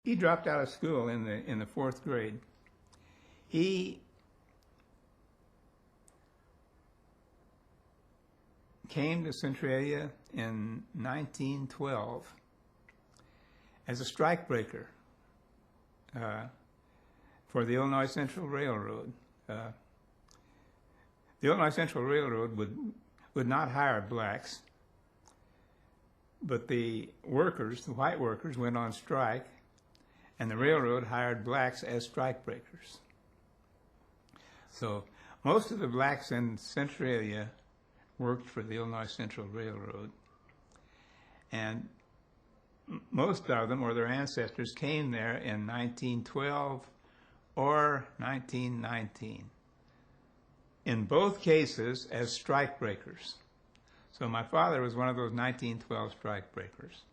he dropped out of school in the fourth grade. He came to Centralia in 1912 as a strikebreaker for the Illinois Central Railroad. The Illinois Central Railroad would not hire blacks, but the workers, the white workers, went on strike, and the railroad hired blacks as strikebreakers. So most of the blacks in Centralia worked for the Illinois Central Railroad, and most of them, or their ancestors, came there in 1912 or 1919. In both cases as strikebreakers. So my father was one of those 1912 strikebreakers.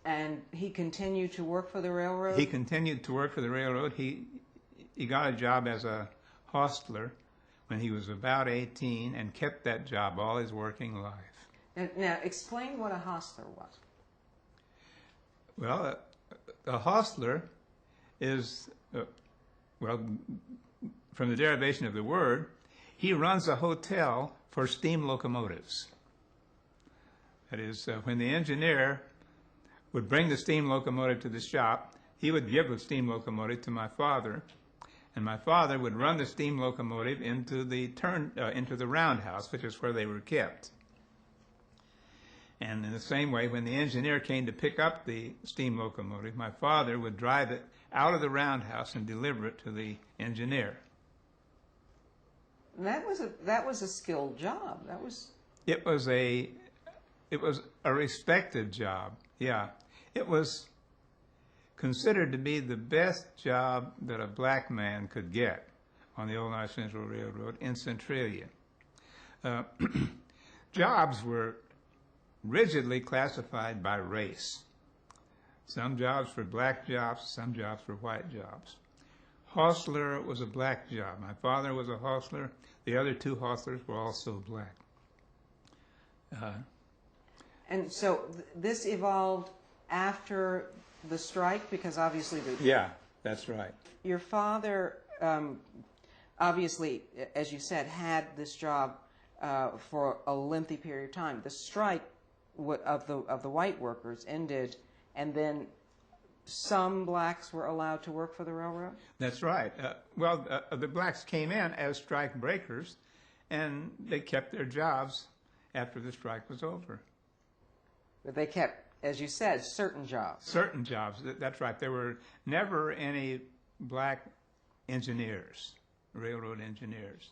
And he continued to work for the railroad? He continued to work for the railroad. He got a job as a hostler when he was about 18 and kept that job all his working life. Now explain what a hostler was. Well, a hostler is, well, from the derivation of the word, he runs a hotel for steam locomotives. That is, when the engineer would bring the steam locomotive to the shop, he would give the steam locomotive to my father, and my father would run the steam locomotive into the roundhouse, which is where they were kept. And in the same way, when the engineer came to pick up the steam locomotive, my father would drive it out of the roundhouse and deliver it to the engineer. That was a skilled job. It was a respected job. Yeah, it was considered to be the best job that a black man could get on the Illinois Central Railroad in Centralia. Jobs were rigidly classified by race. Some jobs were black jobs, some jobs were white jobs. Hostler was a black job. My father was a hostler. The other two hostlers were also black. And so this evolved after the strike, because obviously Yeah, that's right. Your father, obviously, as you said, had this job for a lengthy period of time. The strike of the white workers ended, and then some blacks were allowed to work for the railroad? That's right. The blacks came in as strike breakers, and they kept their jobs after the strike was over. But they kept, as you said, certain jobs. Certain jobs, that's right. There were never any black engineers, railroad engineers.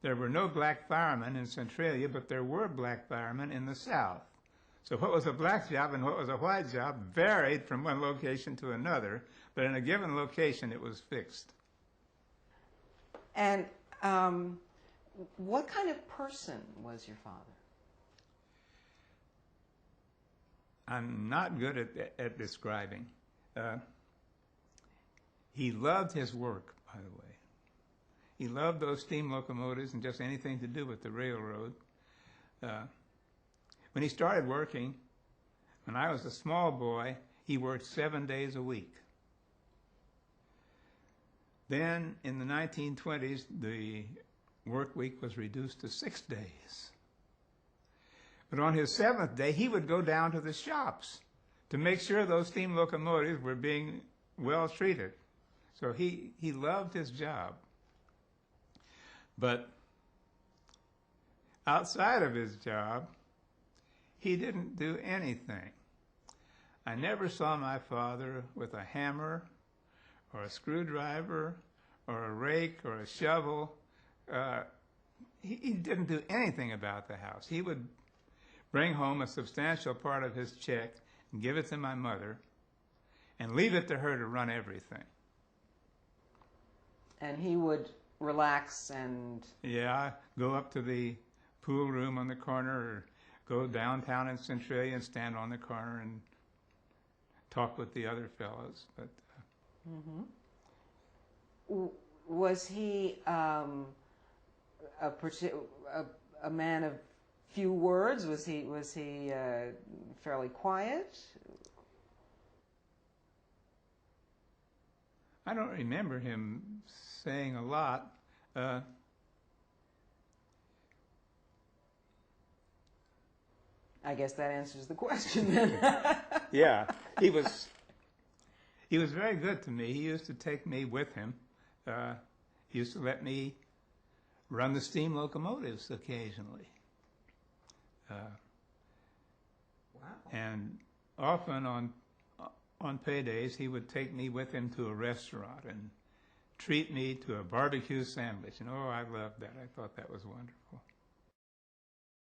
There were no black firemen in Centralia, but there were black firemen in the South. So what was a black job and what was a white job varied from one location to another, but in a given location it was fixed. And what kind of person was your father? I'm not good at describing. He loved his work, by the way. He loved those steam locomotives and just anything to do with the railroad. When he started working, when I was a small boy, he worked 7 days a week. Then in the 1920s, the work week was reduced to 6 days. But on his 7th day, he would go down to the shops to make sure those steam locomotives were being well treated. So he loved his job. But outside of his job, he didn't do anything. I never saw my father with a hammer or a screwdriver or a rake or a shovel. He didn't do anything about the house. He would bring home a substantial part of his check and give it to my mother and leave it to her to run everything. And he would relax and... Yeah, go up to the pool room on the corner or go downtown in Centralia and stand on the corner and talk with the other fellows. But was he a man of few words? Was he fairly quiet? I don't remember him saying a lot. I guess that answers the question then. Yeah, he was very good to me. He used to take me with him. He used to let me run the steam locomotives occasionally. Wow. And often on paydays, he would take me with him to a restaurant and treat me to a barbecue sandwich. And oh, I loved that. I thought that was wonderful.